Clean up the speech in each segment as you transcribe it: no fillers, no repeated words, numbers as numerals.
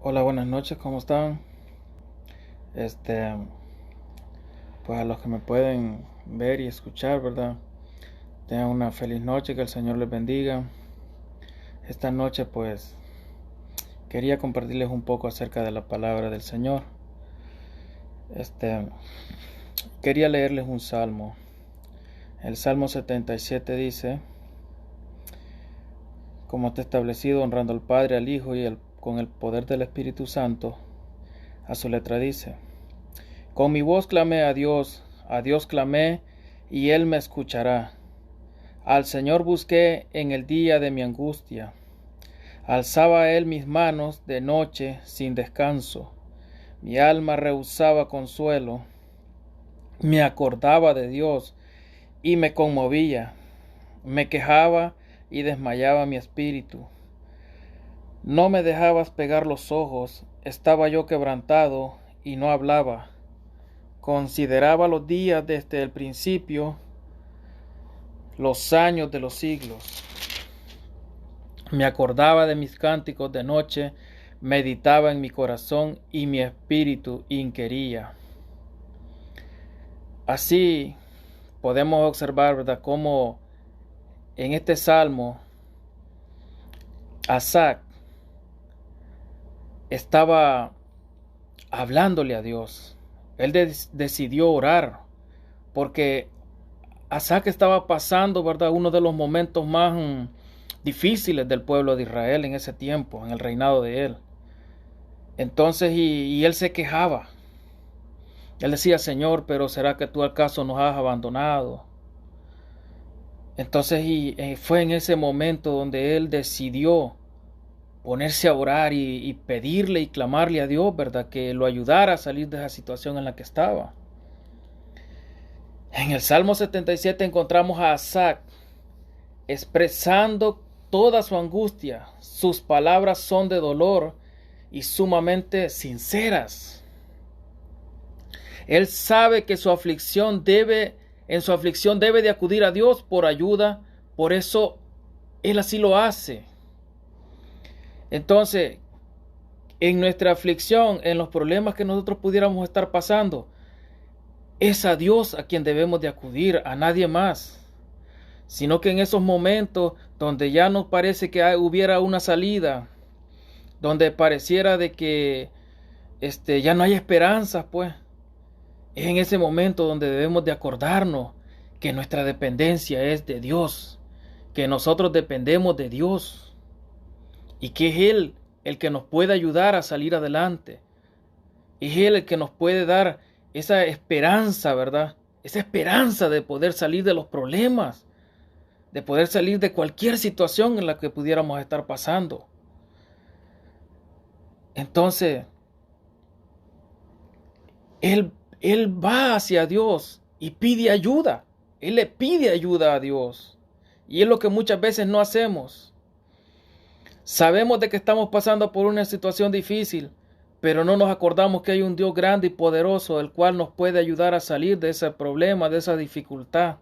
Hola, buenas noches, ¿cómo están? Este, pues a los que me pueden ver y escuchar, ¿verdad? Tengan una feliz noche, que el Señor les bendiga. Esta noche, pues, quería compartirles un poco acerca de la palabra del Señor. Este, Quería leerles un salmo. El Salmo 77 dice: Como está establecido, honrando al Padre, al Hijo y con el poder del Espíritu Santo. A su letra dice: Con mi voz clamé a Dios clamé, y Él me escuchará. Al Señor busqué en el día de mi angustia. Alzaba a Él mis manos de noche sin descanso. Mi alma rehusaba consuelo. Me acordaba de Dios y me conmovía. Me quejaba y desmayaba mi espíritu. No me dejabas pegar los ojos. Estaba yo quebrantado y no hablaba. Consideraba los días desde el principio, los años de los siglos. Me acordaba de mis cánticos de noche, meditaba en mi corazón y mi espíritu inquiría. Así podemos observar, ¿verdad?, cómo en este salmo Asaf estaba hablándole a Dios. Él decidió orar porque Asaf estaba pasando, ¿verdad?, uno de los momentos más difíciles del pueblo de Israel en ese tiempo, en el reinado de él. Entonces, y él se quejaba. Él decía: Señor, pero ¿será que tú acaso nos has abandonado? Entonces, fue en ese momento donde él decidió ponerse a orar y pedirle y clamarle a Dios, ¿verdad?, que lo ayudara a salir de esa situación en la que estaba. En el Salmo 77 encontramos a Asaf expresando toda su angustia. Sus palabras son de dolor y sumamente sinceras. Él sabe que en su aflicción debe de acudir a Dios por ayuda, por eso Él así lo hace. Entonces, en nuestra aflicción, en los problemas que nosotros pudiéramos estar pasando, es a Dios a quien debemos de acudir, a nadie más. Sino que en esos momentos donde ya nos parece que hubiera una salida, donde pareciera de que ya no hay esperanzas, pues, es en ese momento donde debemos de acordarnos que nuestra dependencia es de Dios, que nosotros dependemos de Dios y que es Él el que nos puede ayudar a salir adelante. Es Él el que nos puede dar esa esperanza, ¿verdad? Esa esperanza de poder salir de los problemas, de poder salir de cualquier situación en la que pudiéramos estar pasando. Entonces, Él, él va hacia Dios y pide ayuda. Él le pide ayuda a Dios. Y es lo que muchas veces no hacemos. Sabemos de que estamos pasando por una situación difícil, pero no nos acordamos que hay un Dios grande y poderoso, el cual nos puede ayudar a salir de ese problema, de esa dificultad.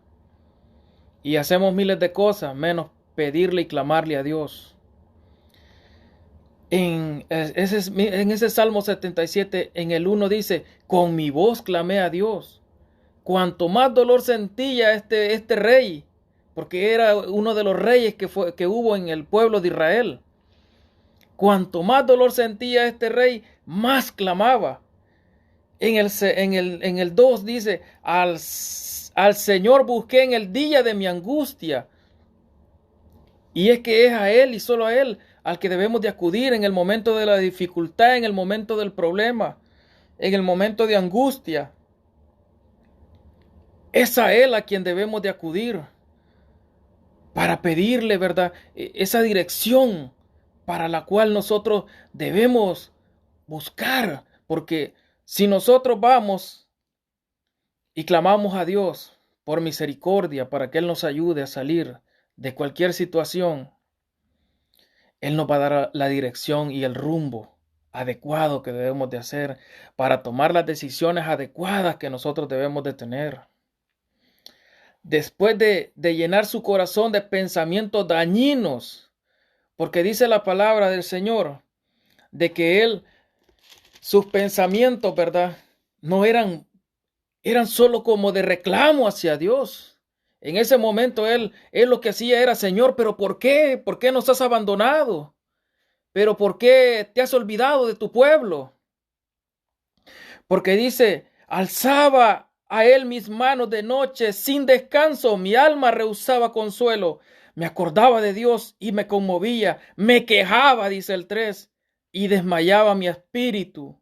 Y hacemos miles de cosas, menos pedirle y clamarle a Dios. En ese Salmo 77, en el 1 dice: con mi voz clamé a Dios. Cuanto más dolor sentía este rey, porque era uno de los reyes que hubo en el pueblo de Israel. Cuanto más dolor sentía este rey, más clamaba. En el 2 dice: al Señor busqué en el día de mi angustia. Y es que es a Él y solo a Él al que debemos de acudir en el momento de la dificultad, en el momento del problema, en el momento de angustia. Es a Él a quien debemos de acudir para pedirle, ¿verdad?, esa dirección para la cual nosotros debemos buscar. Porque si nosotros vamos y clamamos a Dios por misericordia para que Él nos ayude a salir de cualquier situación, Él nos va a dar la dirección y el rumbo adecuado que debemos de hacer para tomar las decisiones adecuadas que nosotros debemos de tener. Después de llenar su corazón de pensamientos dañinos, porque dice la palabra del Señor: de que sus pensamientos, ¿verdad? No eran solo como de reclamo hacia Dios. En ese momento él lo que hacía era, Señor, pero ¿por qué? ¿Por qué nos has abandonado? ¿Pero por qué te has olvidado de tu pueblo? Porque dice, alzaba a él mis manos de noche sin descanso, mi alma rehusaba consuelo. Me acordaba de Dios y me conmovía, me quejaba, dice el 3, y desmayaba mi espíritu.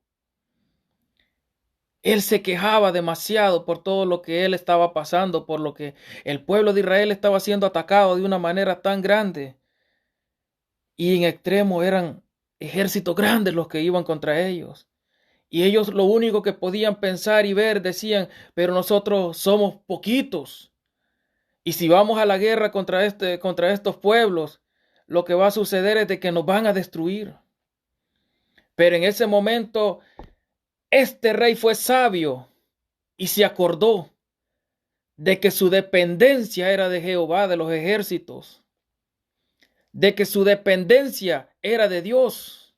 Él se quejaba demasiado por todo lo que él estaba pasando, por lo que el pueblo de Israel estaba siendo atacado de una manera tan grande. Y en extremo eran ejércitos grandes los que iban contra ellos. Y ellos lo único que podían pensar y ver decían, pero nosotros somos poquitos. Y si vamos a la guerra contra estos pueblos, lo que va a suceder es de que nos van a destruir. Pero en ese momento, este rey fue sabio y se acordó de que su dependencia era de Jehová, de los ejércitos, de que su dependencia era de Dios.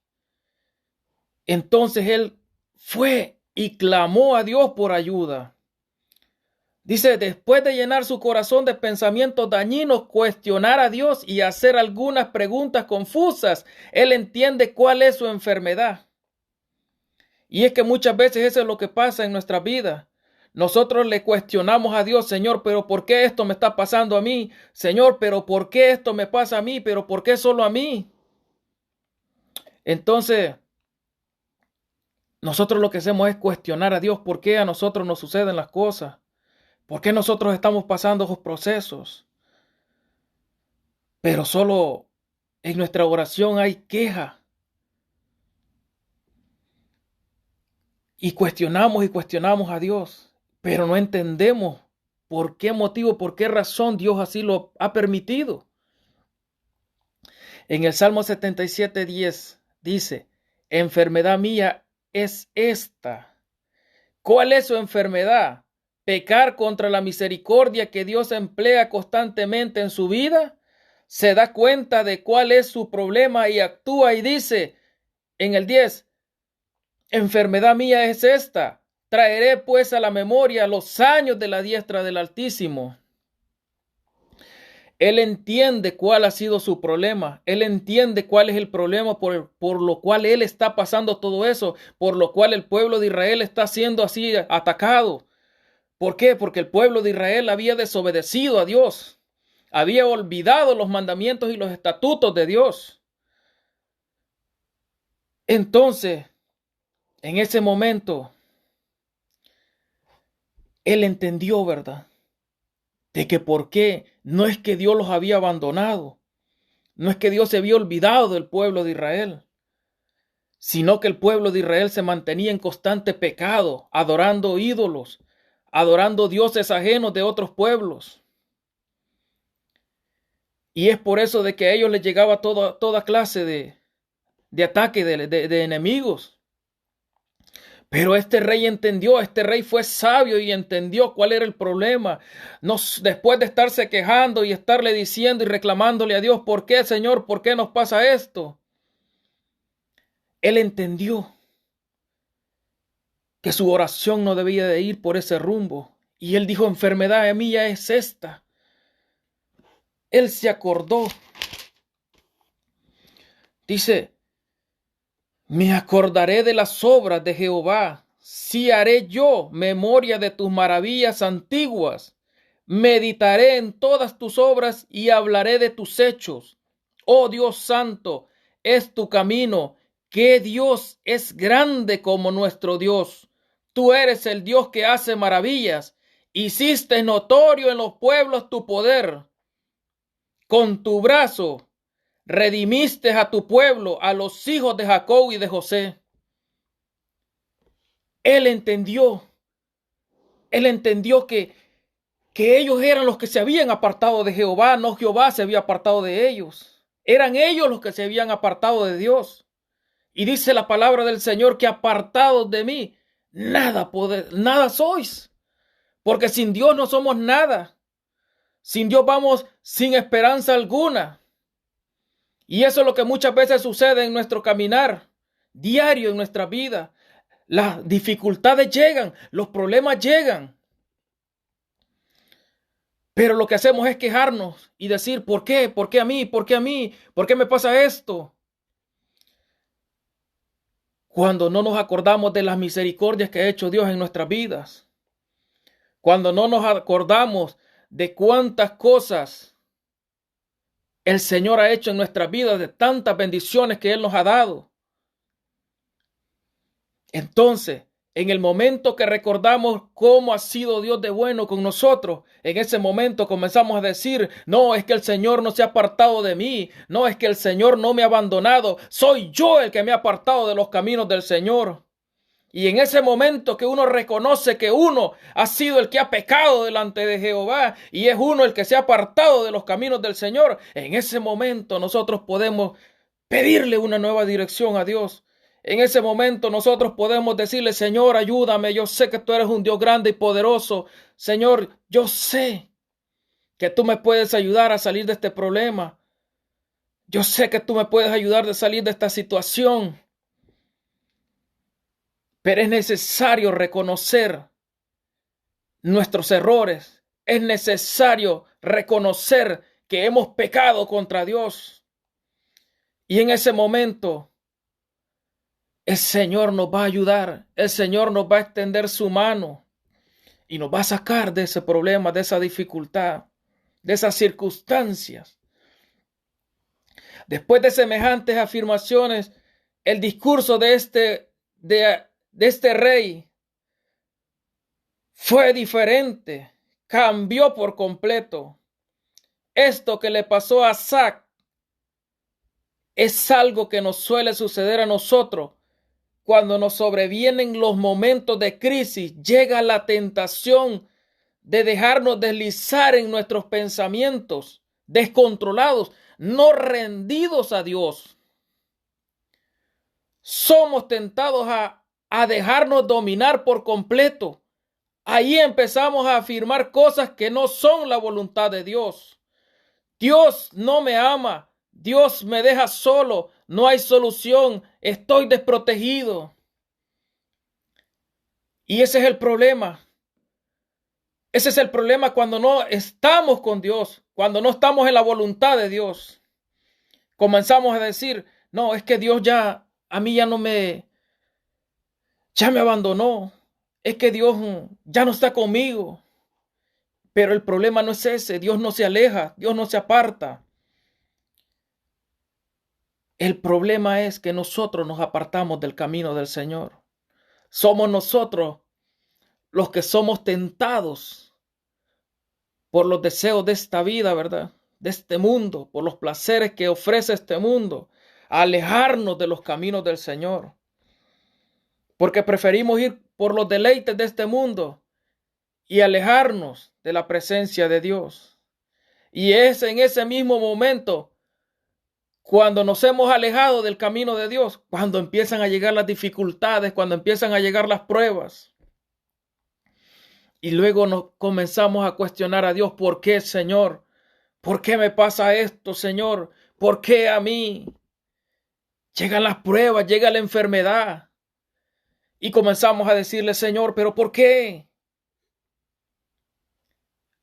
Entonces él fue y clamó a Dios por ayuda. Dice, después de llenar su corazón de pensamientos dañinos, cuestionar a Dios y hacer algunas preguntas confusas, él entiende cuál es su enfermedad. Y es que muchas veces eso es lo que pasa en nuestra vida. Nosotros le cuestionamos a Dios, Señor, pero ¿por qué esto me está pasando a mí? Señor, pero ¿por qué esto me pasa a mí? ¿Pero por qué solo a mí? Entonces, nosotros lo que hacemos es cuestionar a Dios por qué a nosotros nos suceden las cosas. ¿Por qué nosotros estamos pasando esos procesos? Pero solo en nuestra oración hay queja. Y cuestionamos a Dios, pero no entendemos por qué motivo, por qué razón Dios así lo ha permitido. En el Salmo 77:10 dice, enfermedad mía es esta. ¿Cuál es su enfermedad? ¿Pecar contra la misericordia que Dios emplea constantemente en su vida? Se da cuenta de cuál es su problema y actúa y dice en el 10, enfermedad mía es esta. Traeré pues a la memoria los años de la diestra del Altísimo. Él entiende cuál ha sido su problema. Él entiende cuál es el problema por lo cual él está pasando todo eso, por lo cual el pueblo de Israel está siendo así atacado. ¿Por qué? Porque el pueblo de Israel había desobedecido a Dios. Había olvidado los mandamientos y los estatutos de Dios. Entonces, en ese momento, él entendió, ¿verdad? De que por qué no es que Dios los había abandonado, no es que Dios se había olvidado del pueblo de Israel, sino que el pueblo de Israel se mantenía en constante pecado, adorando ídolos, adorando dioses ajenos de otros pueblos. Y es por eso de que a ellos les llegaba toda clase de ataque de enemigos. Pero este rey entendió, este rey fue sabio y entendió cuál era el problema. Después de estarse quejando y estarle diciendo y reclamándole a Dios, ¿por qué, Señor? ¿Por qué nos pasa esto? Él entendió que su oración no debía de ir por ese rumbo. Y él dijo, enfermedad mía es esta. Él se acordó. Dice, me acordaré de las obras de Jehová. Sí haré yo memoria de tus maravillas antiguas. Meditaré en todas tus obras y hablaré de tus hechos. Oh Dios santo, es tu camino. Que Dios es grande como nuestro Dios. Tú eres el Dios que hace maravillas. Hiciste notorio en los pueblos tu poder. Con tu brazo redimiste a tu pueblo, a los hijos de Jacob y de José. Él entendió que ellos eran los que se habían apartado de Jehová, no Jehová se había apartado de ellos. Eran ellos los que se habían apartado de Dios. Y dice la palabra del Señor que apartados de mí, nada sois. Porque sin Dios no somos nada. Sin Dios vamos sin esperanza alguna. Y eso es lo que muchas veces sucede en nuestro caminar. diario en nuestra vida. Las dificultades llegan, los problemas llegan. Pero lo que hacemos es quejarnos y decir, ¿por qué? ¿Por qué a mí? ¿Por qué a mí? ¿Por qué me pasa esto? Cuando no nos acordamos de las misericordias que ha hecho Dios en nuestras vidas. Cuando no nos acordamos de cuántas cosas el Señor ha hecho en nuestras vidas, de tantas bendiciones que Él nos ha dado. Entonces, en el momento que recordamos cómo ha sido Dios de bueno con nosotros, en ese momento comenzamos a decir, no, es que el Señor no se ha apartado de mí, no, es que el Señor no me ha abandonado, soy yo el que me ha apartado de los caminos del Señor. Y en ese momento que uno reconoce que uno ha sido el que ha pecado delante de Jehová y es uno el que se ha apartado de los caminos del Señor, en ese momento nosotros podemos pedirle una nueva dirección a Dios. En ese momento nosotros podemos decirle, Señor, ayúdame, yo sé que tú eres un Dios grande y poderoso. Señor, yo sé que tú me puedes ayudar a salir de este problema. Yo sé que tú me puedes ayudar a salir de esta situación. Pero es necesario reconocer nuestros errores. Es necesario reconocer que hemos pecado contra Dios. Y en ese momento, el Señor nos va a ayudar. El Señor nos va a extender su mano y nos va a sacar de ese problema, de esa dificultad, de esas circunstancias. Después de semejantes afirmaciones, el discurso de este rey fue diferente, cambió por completo. Esto que le pasó a Asac es algo que nos suele suceder a nosotros. Cuando nos sobrevienen los momentos de crisis, llega la tentación de dejarnos deslizar en nuestros pensamientos descontrolados, no rendidos a Dios. Somos tentados a dejarnos dominar por completo. Ahí empezamos a afirmar cosas que no son la voluntad de Dios. Dios no me ama. Dios me deja solo. No hay solución. Estoy desprotegido. Y ese es el problema. Ese es el problema cuando no estamos con Dios. Cuando no estamos en la voluntad de Dios. Comenzamos a decir, no, es que Dios a mí ya me abandonó. Es que Dios ya no está conmigo. Pero el problema no es ese. Dios no se aleja. Dios no se aparta. El problema es que nosotros nos apartamos del camino del Señor. Somos nosotros los que somos tentados por los deseos de esta vida, ¿verdad? De este mundo, por los placeres que ofrece este mundo, a alejarnos de los caminos del Señor. Porque preferimos ir por los deleites de este mundo y alejarnos de la presencia de Dios. Y es en ese mismo momento, cuando nos hemos alejado del camino de Dios, cuando empiezan a llegar las dificultades, cuando empiezan a llegar las pruebas. Y luego nos comenzamos a cuestionar a Dios, ¿por qué, Señor? ¿Por qué me pasa esto, Señor? ¿Por qué a mí? Llegan las pruebas, llega la enfermedad. Y comenzamos a decirle, Señor, ¿pero por qué?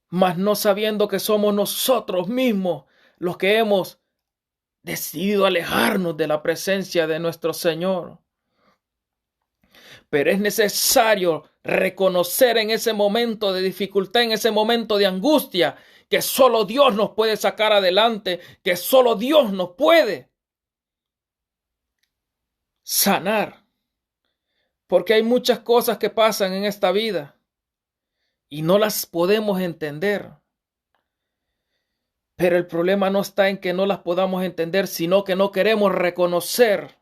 Mas no sabiendo que somos nosotros mismos los que hemos decidido alejarnos de la presencia de nuestro Señor. Pero es necesario reconocer en ese momento de dificultad, en ese momento de angustia, que solo Dios nos puede sacar adelante, que solo Dios nos puede sanar. Porque hay muchas cosas que pasan en esta vida y no las podemos entender. Pero el problema no está en que no las podamos entender, sino que no queremos reconocer.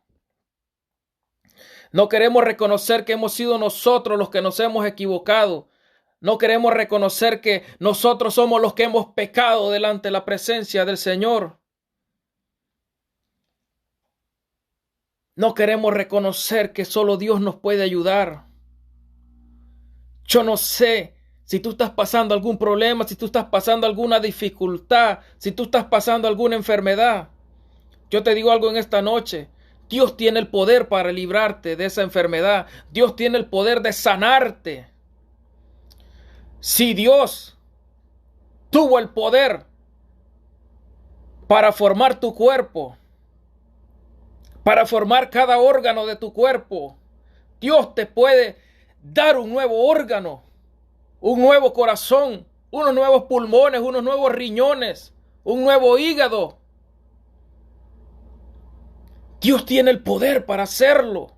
No queremos reconocer que hemos sido nosotros los que nos hemos equivocado. No queremos reconocer que nosotros somos los que hemos pecado delante de la presencia del Señor. No queremos reconocer que solo Dios nos puede ayudar. Yo no sé si tú estás pasando algún problema, si tú estás pasando alguna dificultad, si tú estás pasando alguna enfermedad. Yo te digo algo en esta noche. Dios tiene el poder para librarte de esa enfermedad. Dios tiene el poder de sanarte. Si Dios tuvo el poder para formar tu cuerpo, para formar cada órgano de tu cuerpo, Dios te puede dar un nuevo órgano, un nuevo corazón, unos nuevos pulmones, unos nuevos riñones, un nuevo hígado. Dios tiene el poder para hacerlo.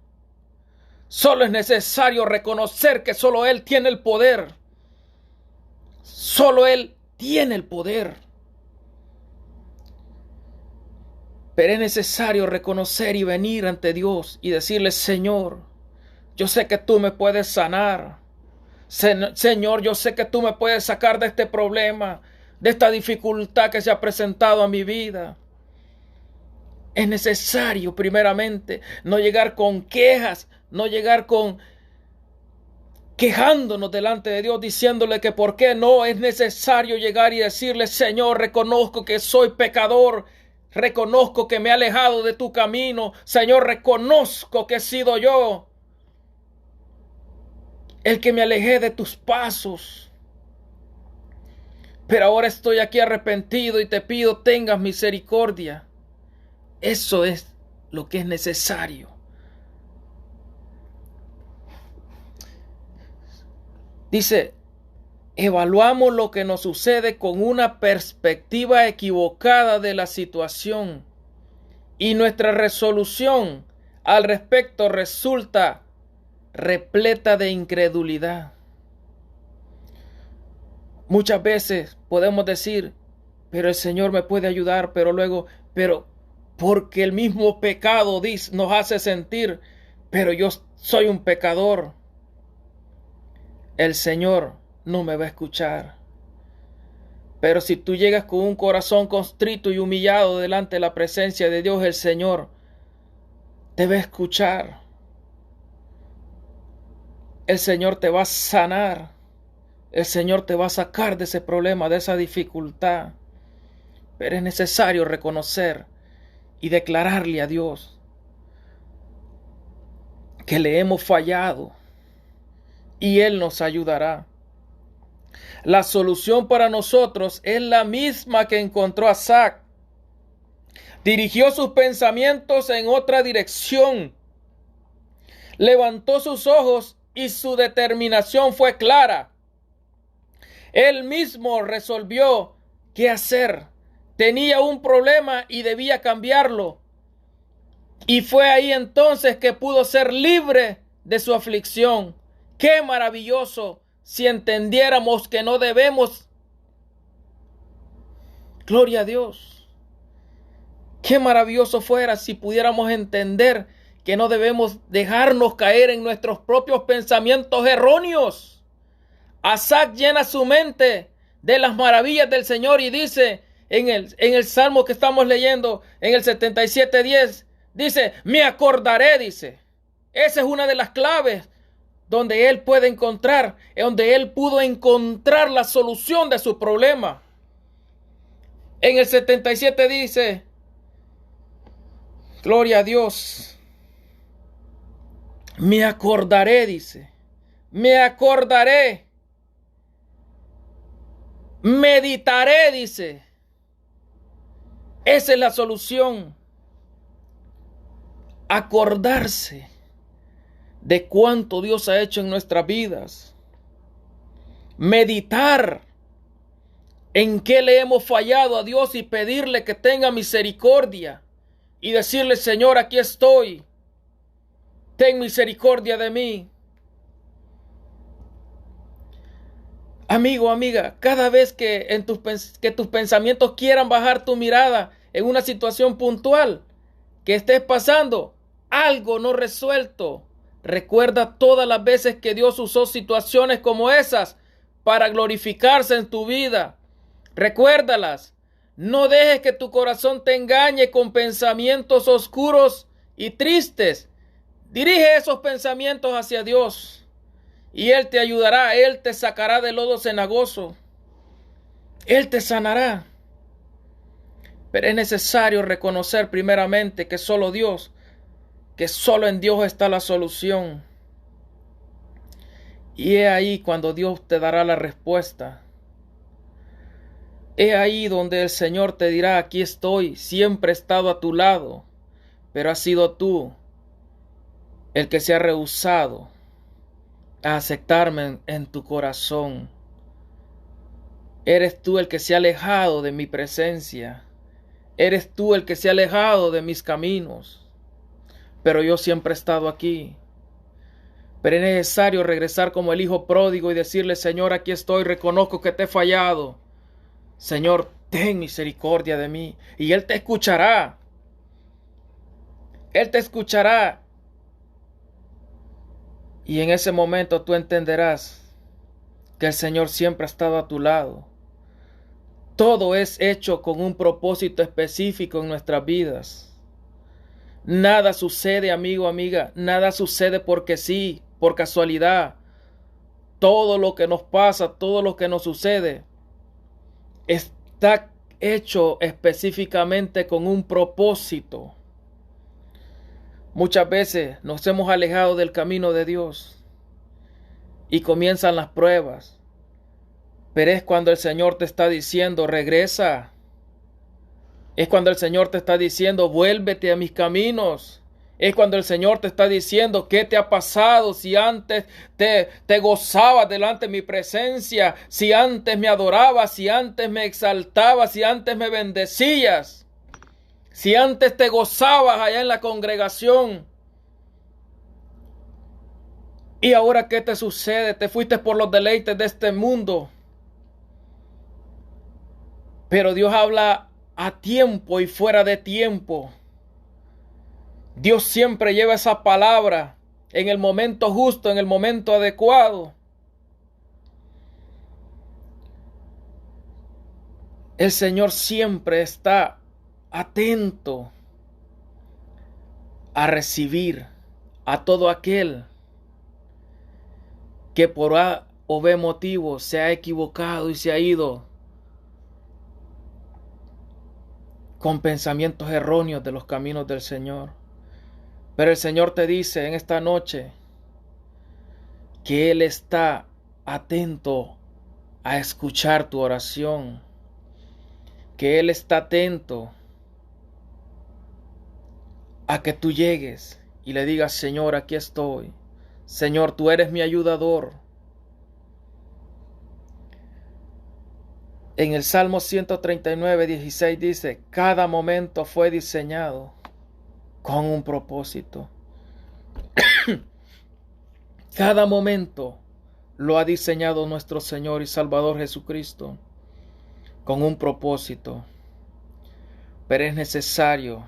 Solo es necesario reconocer que solo Él tiene el poder. Solo Él tiene el poder. Pero es necesario reconocer y venir ante Dios y decirle: Señor, yo sé que tú me puedes sanar. Señor, yo sé que tú me puedes sacar de este problema, de esta dificultad que se ha presentado a mi vida. Es necesario, primeramente, no llegar con quejas, no llegar con quejándonos delante de Dios, diciéndole que por qué no. Es necesario llegar y decirle: Señor, reconozco que soy pecador, reconozco que me he alejado de tu camino, Señor, reconozco que he sido yo el que me alejé de tus pasos, pero ahora estoy aquí arrepentido y te pido tengas misericordia. Eso es lo que es necesario. Dice: evaluamos lo que nos sucede con una perspectiva equivocada de la situación y nuestra resolución al respecto resulta repleta de incredulidad. Muchas veces podemos decir: pero el Señor me puede ayudar, pero porque el mismo pecado nos hace sentir: pero yo soy un pecador. El Señor no me va a escuchar. Pero si tú llegas con un corazón contrito y humillado delante de la presencia de Dios, el Señor te va a escuchar. El Señor te va a sanar. El Señor te va a sacar de ese problema, de esa dificultad. Pero es necesario reconocer y declararle a Dios que le hemos fallado y Él nos ayudará. La solución para nosotros es la misma que encontró Asaf. Dirigió sus pensamientos en otra dirección. Levantó sus ojos y su determinación fue clara. Él mismo resolvió qué hacer. Tenía un problema y debía cambiarlo. Y fue ahí entonces que pudo ser libre de su aflicción. ¡Qué maravilloso si entendiéramos que no debemos! Gloria a Dios. ¡Qué maravilloso fuera si pudiéramos entender que no debemos dejarnos caer en nuestros propios pensamientos erróneos! Asaf llena su mente de las maravillas del Señor y dice en el Salmo que estamos leyendo, en el 77:10, dice: me acordaré, dice. Esa es una de las claves donde él puede encontrar, donde él pudo encontrar la solución de su problema. En el 77 dice: gloria a Dios, me acordaré, dice, me acordaré, meditaré, dice. Esa es la solución. Acordarse de cuánto Dios ha hecho en nuestras vidas. Meditar en qué le hemos fallado a Dios y pedirle que tenga misericordia. Y decirle: Señor, aquí estoy. Ten misericordia de mí. Amigo, amiga, cada vez que tus pensamientos quieran bajar tu mirada en una situación puntual que estés pasando, algo no resuelto, recuerda todas las veces que Dios usó situaciones como esas para glorificarse en tu vida. Recuérdalas. No dejes que tu corazón te engañe con pensamientos oscuros y tristes. Dirige esos pensamientos hacia Dios y Él te ayudará. Él te sacará del lodo cenagoso. Él te sanará. Pero es necesario reconocer primeramente que solo Dios que solo en Dios está la solución. Y he ahí cuando Dios te dará la respuesta. He ahí donde el Señor te dirá, aquí estoy, siempre he estado a tu lado, pero has sido tú el que se ha rehusado a aceptarme en tu corazón. Eres tú el que se ha alejado de mi presencia. Eres tú el que se ha alejado de mis caminos. Pero yo siempre he estado aquí. Pero es necesario regresar como el hijo pródigo y decirle, Señor, aquí estoy, reconozco que te he fallado. Señor, ten misericordia de mí. Y Él te escuchará. Él te escuchará. Y en ese momento tú entenderás que el Señor siempre ha estado a tu lado. Todo es hecho con un propósito específico en nuestras vidas. Nada sucede, amigo, amiga. Nada sucede porque sí, por casualidad. Todo lo que nos pasa, todo lo que nos sucede, está hecho específicamente con un propósito. Muchas veces nos hemos alejado del camino de Dios y comienzan las pruebas. Pero es cuando el Señor te está diciendo, regresa. Es cuando el Señor te está diciendo, vuélvete a mis caminos. Es cuando el Señor te está diciendo, ¿qué te ha pasado? Si antes te gozabas delante de mi presencia, si antes me adorabas, si antes me exaltabas, si antes me bendecías, si antes te gozabas allá en la congregación. ¿Y ahora qué te sucede? Te fuiste por los deleites de este mundo. Pero Dios habla a tiempo y fuera de tiempo. Dios siempre lleva esa palabra en el momento justo, en el momento adecuado. El Señor siempre está atento a recibir a todo aquel que por A o B motivo se ha equivocado y se ha ido con pensamientos erróneos de los caminos del Señor. Pero el Señor te dice en esta noche que Él está atento a escuchar tu oración, que Él está atento a que tú llegues y le digas, Señor, aquí estoy. Señor, tú eres mi ayudador. En el Salmo 139, 16 dice, cada momento fue diseñado con un propósito. Cada momento lo ha diseñado nuestro Señor y Salvador Jesucristo con un propósito. Pero es necesario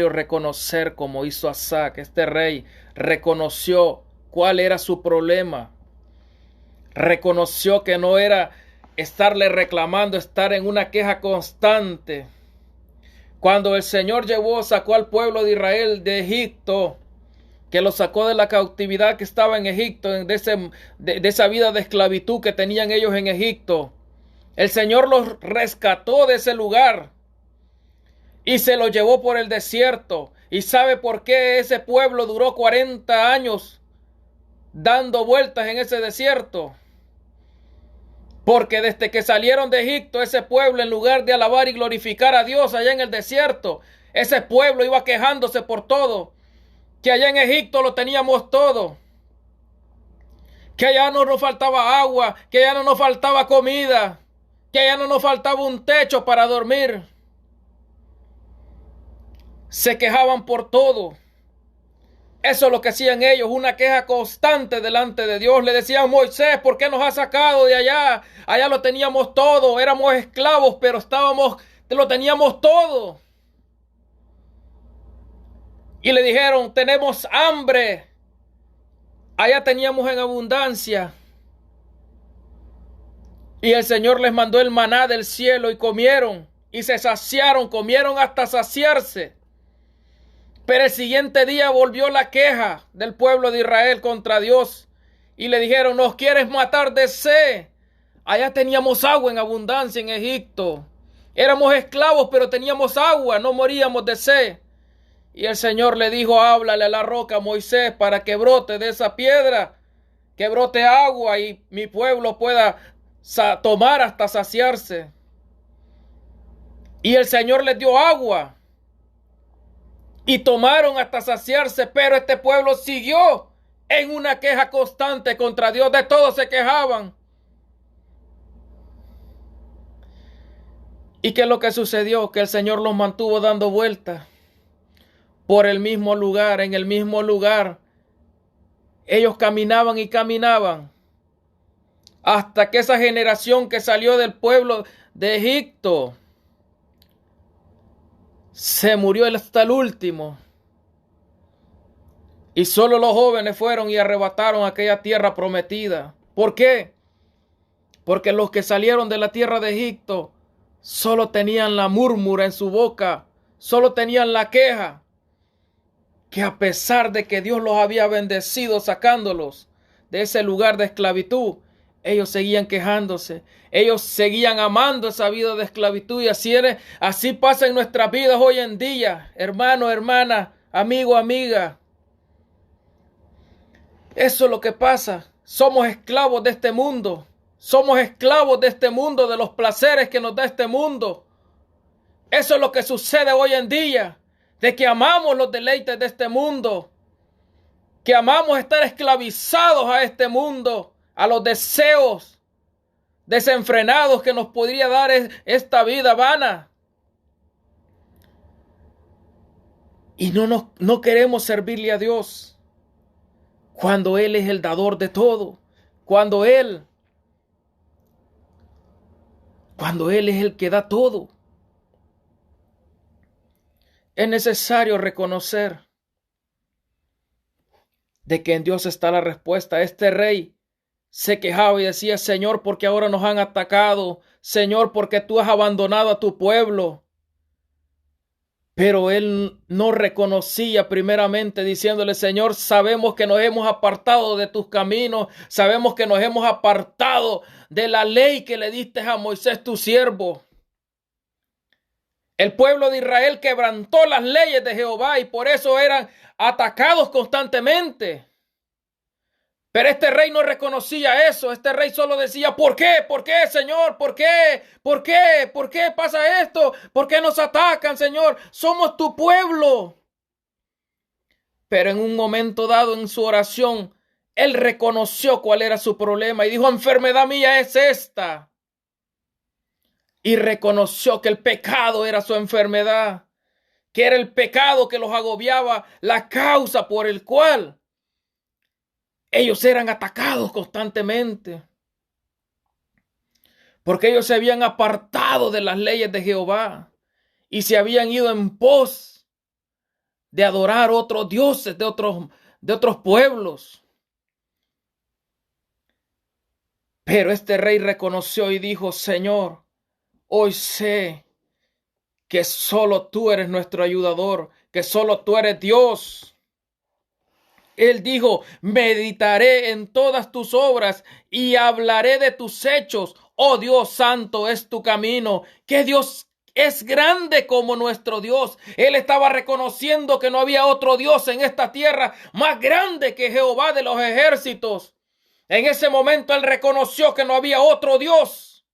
reconocer, como hizo Asa, que este rey reconoció cuál era su problema. Reconoció que no era estarle reclamando, estar en una queja constante. Cuando el Señor sacó al pueblo de Israel de Egipto, que lo sacó de la cautividad que estaba en Egipto, de esa vida de esclavitud que tenían ellos en Egipto, el Señor los rescató de ese lugar y se los llevó por el desierto. ¿Y sabe por qué ese pueblo duró 40 años dando vueltas en ese desierto? Porque desde que salieron de Egipto, ese pueblo, en lugar de alabar y glorificar a Dios allá en el desierto, ese pueblo iba quejándose por todo. Que allá en Egipto lo teníamos todo. Que allá no nos faltaba agua, que allá no nos faltaba comida, que allá no nos faltaba un techo para dormir. Se quejaban por todo. Eso es lo que hacían ellos, una queja constante delante de Dios. Le decían, Moisés, ¿por qué nos has sacado de allá? Allá lo teníamos todo, éramos esclavos, pero lo teníamos todo. Y le dijeron, tenemos hambre. Allá teníamos en abundancia. Y el Señor les mandó el maná del cielo y comieron. Y se saciaron, comieron hasta saciarse. Pero el siguiente día volvió la queja del pueblo de Israel contra Dios. Y le dijeron, ¿nos quieres matar de sed? Allá teníamos agua en abundancia en Egipto. Éramos esclavos, pero teníamos agua, no moríamos de sed. Y el Señor le dijo, háblale a la roca, Moisés, para que brote de esa piedra, que brote agua y mi pueblo pueda tomar hasta saciarse. Y el Señor les dio agua y tomaron hasta saciarse, pero este pueblo siguió en una queja constante contra Dios. De todo se quejaban. ¿Y qué es lo que sucedió? Que el Señor los mantuvo dando vueltas por el mismo lugar, en el mismo lugar. Ellos caminaban y caminaban hasta que esa generación que salió del pueblo de Egipto se murió hasta el último. Y solo los jóvenes fueron y arrebataron aquella tierra prometida. ¿Por qué? Porque los que salieron de la tierra de Egipto solo tenían la murmura en su boca, solo tenían la queja, que a pesar de que Dios los había bendecido sacándolos de ese lugar de esclavitud, ellos seguían quejándose, ellos seguían amando esa vida de esclavitud. Y así pasa en nuestras vidas hoy en día, hermano, hermana, amigo, amiga. Eso es lo que pasa. Somos esclavos de este mundo. Somos esclavos de este mundo, de los placeres que nos da este mundo. Eso es lo que sucede hoy en día, de que amamos los deleites de este mundo, que amamos estar esclavizados a este mundo, a los deseos desenfrenados que nos podría dar esta vida vana. Y no queremos servirle a Dios cuando Él es el dador de todo, cuando Él es el que da todo. Es necesario reconocer de que en Dios está la respuesta. Este rey se quejaba y decía, Señor, ¿por qué ahora nos han atacado? Señor, ¿por qué tú has abandonado a tu pueblo? Pero él no reconocía primeramente diciéndole, Señor, sabemos que nos hemos apartado de tus caminos, sabemos que nos hemos apartado de la ley que le diste a Moisés tu siervo. El pueblo de Israel quebrantó las leyes de Jehová y por eso eran atacados constantemente. Pero este rey no reconocía eso. Este rey solo decía, ¿por qué? ¿Por qué, Señor? ¿Por qué? ¿Por qué? ¿Por qué pasa esto? ¿Por qué nos atacan, Señor? Somos tu pueblo. Pero en un momento dado en su oración, él reconoció cuál era su problema y dijo, enfermedad mía es esta. Y reconoció que el pecado era su enfermedad, que era el pecado que los agobiaba, la causa por el cual ellos eran atacados constantemente. Porque ellos se habían apartado de las leyes de Jehová y se habían ido en pos de adorar otros dioses de otros pueblos. Pero este rey reconoció y dijo, Señor, hoy sé que solo tú eres nuestro ayudador, que solo tú eres Dios. Él dijo, meditaré en todas tus obras y hablaré de tus hechos. Oh Dios santo es tu camino. Que Dios es grande como nuestro Dios. Él estaba reconociendo que no había otro Dios en esta tierra más grande que Jehová de los ejércitos. En ese momento él reconoció que no había otro Dios.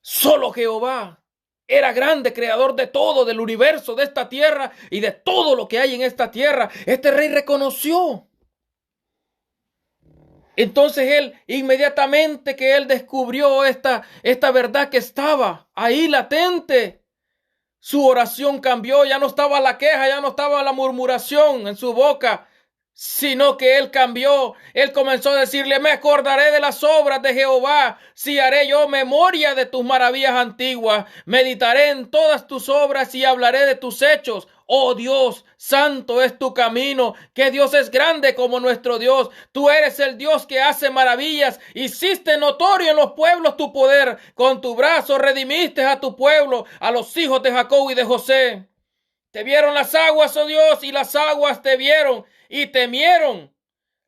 Solo Jehová era grande, creador de todo, del universo, de esta tierra y de todo lo que hay en esta tierra. Este rey reconoció. Entonces él, inmediatamente que él descubrió esta verdad que estaba ahí latente, su oración cambió. Ya no estaba la queja, ya no estaba la murmuración en su boca, sino que él cambió. Él comenzó a decirle, me acordaré de las obras de Jehová, si haré yo memoria de tus maravillas antiguas, meditaré en todas tus obras y hablaré de tus hechos. Oh Dios, santo es tu camino, que Dios es grande como nuestro Dios. Tú eres el Dios que hace maravillas, hiciste notorio en los pueblos tu poder, con tu brazo redimiste a tu pueblo, a los hijos de Jacob y de José. Te vieron las aguas, oh Dios, y las aguas te vieron y temieron.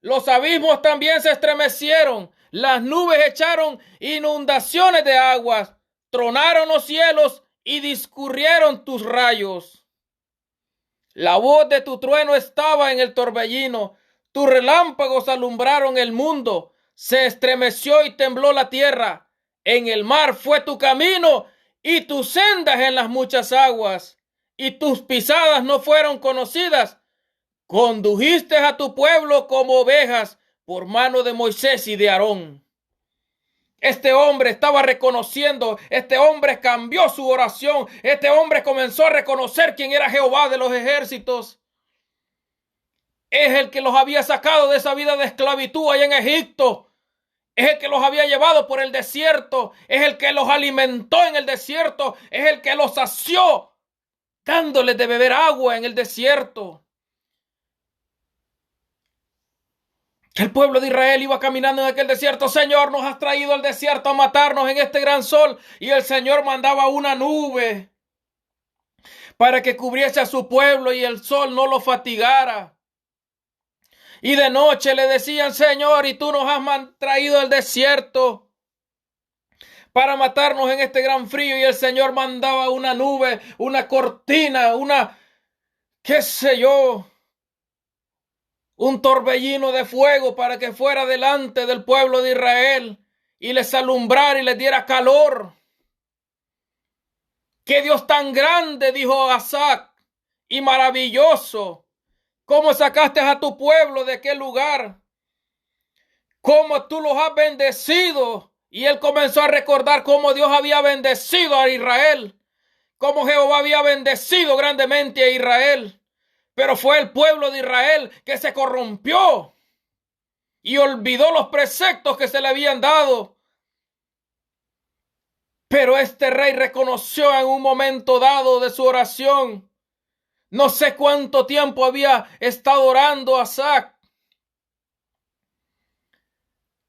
Los abismos también se estremecieron. Las nubes echaron inundaciones de aguas. Tronaron los cielos y discurrieron tus rayos. La voz de tu trueno estaba en el torbellino, tus relámpagos alumbraron el mundo, se estremeció y tembló la tierra. En el mar fue tu camino y tus sendas en las muchas aguas, y tus pisadas no fueron conocidas. Condujiste a tu pueblo como ovejas por mano de Moisés y de Aarón. Este hombre estaba reconociendo, este hombre cambió su oración, este hombre comenzó a reconocer quién era Jehová de los ejércitos. Es el que los había sacado de esa vida de esclavitud allá en Egipto. Es el que los había llevado por el desierto. Es el que los alimentó en el desierto. Es el que los sació, dándoles de beber agua en el desierto. El pueblo de Israel iba caminando en aquel desierto. Señor, nos has traído al desierto a matarnos en este gran sol. Y el Señor mandaba una nube para que cubriese a su pueblo y el sol no lo fatigara. Y de noche le decían, Señor, y tú nos has traído al desierto para matarnos en este gran frío. Y el Señor mandaba una nube, una cortina, qué sé yo, un torbellino de fuego para que fuera delante del pueblo de Israel y les alumbrara y les diera calor. ¡Qué Dios tan grande!, dijo Asaf, y maravilloso. ¿Cómo sacaste a tu pueblo de aquel lugar? ¿Cómo tú los has bendecido? Y él comenzó a recordar cómo Dios había bendecido a Israel, cómo Jehová había bendecido grandemente a Israel. Pero fue el pueblo de Israel que se corrompió y olvidó los preceptos que se le habían dado. Pero este rey reconoció en un momento dado de su oración. No sé cuánto tiempo había estado orando Asaf,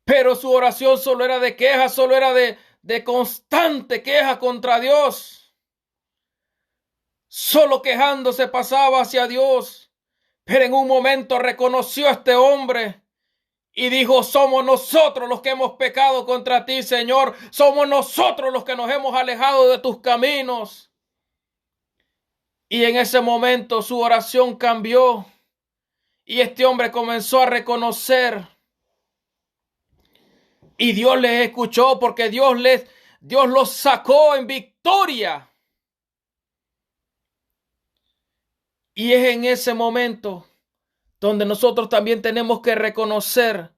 pero su oración solo era de queja, solo era de constante queja contra Dios. Solo quejándose pasaba hacia Dios. Pero en un momento reconoció a este hombre y dijo, somos nosotros los que hemos pecado contra ti, Señor. Somos nosotros los que nos hemos alejado de tus caminos. Y en ese momento su oración cambió. Y este hombre comenzó a reconocer. Y Dios les escuchó porque Dios los sacó en victoria. Y es en ese momento donde nosotros también tenemos que reconocer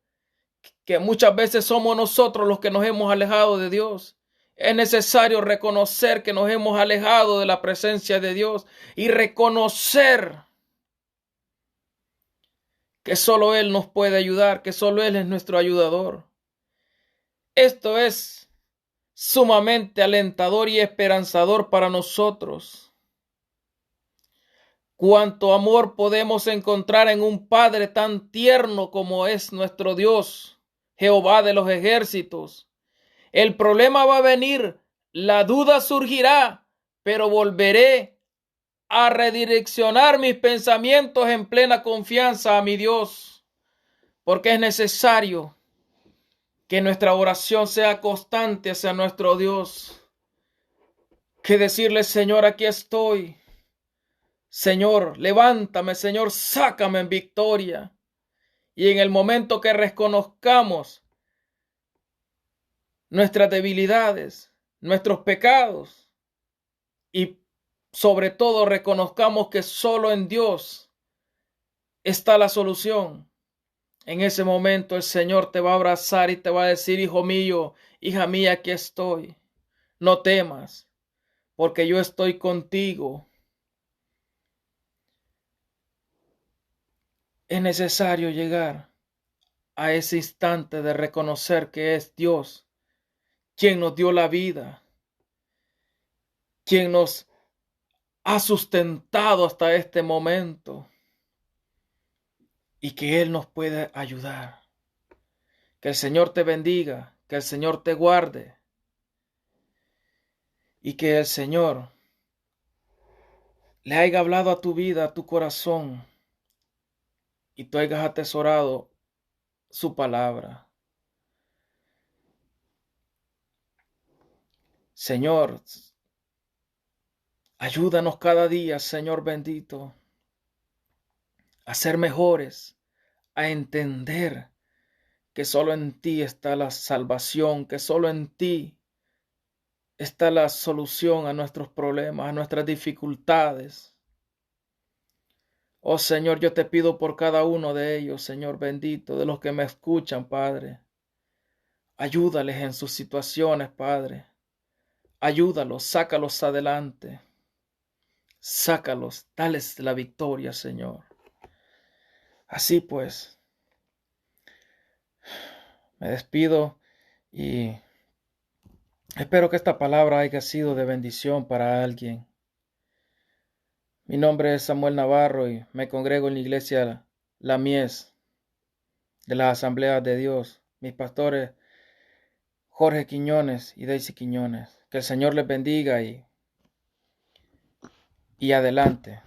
que muchas veces somos nosotros los que nos hemos alejado de Dios. Es necesario reconocer que nos hemos alejado de la presencia de Dios y reconocer que solo Él nos puede ayudar, que solo Él es nuestro ayudador. Esto es sumamente alentador y esperanzador para nosotros. Cuánto amor podemos encontrar en un Padre tan tierno como es nuestro Dios, Jehová de los ejércitos. El problema va a venir, la duda surgirá, pero volveré a redireccionar mis pensamientos en plena confianza a mi Dios, porque es necesario que nuestra oración sea constante hacia nuestro Dios, que decirle, Señor, aquí estoy. Señor, levántame, Señor, sácame en victoria. Y en el momento que reconozcamos nuestras debilidades, nuestros pecados, y sobre todo reconozcamos que solo en Dios está la solución, en ese momento el Señor te va a abrazar y te va a decir, hijo mío, hija mía, aquí estoy. No temas, porque yo estoy contigo. Es necesario llegar a ese instante de reconocer que es Dios quien nos dio la vida, quien nos ha sustentado hasta este momento y que Él nos puede ayudar. Que el Señor te bendiga, que el Señor te guarde y que el Señor le haya hablado a tu vida, a tu corazón, y tú hayas atesorado su palabra. Señor, ayúdanos cada día, Señor bendito. a ser mejores, a entender que solo en ti está la salvación, que solo en ti está la solución a nuestros problemas, a nuestras dificultades. Oh Señor, yo te pido por cada uno de ellos, Señor bendito, de los que me escuchan, Padre. Ayúdales en sus situaciones, Padre. Ayúdalos, sácalos adelante. Sácalos, dales la victoria, Señor. Así pues, me despido y espero que esta palabra haya sido de bendición para alguien. Mi nombre es Samuel Navarro y me congrego en la iglesia La Mies de las Asambleas de Dios. Mis pastores Jorge Quiñones y Daisy Quiñones. Que el Señor les bendiga y adelante.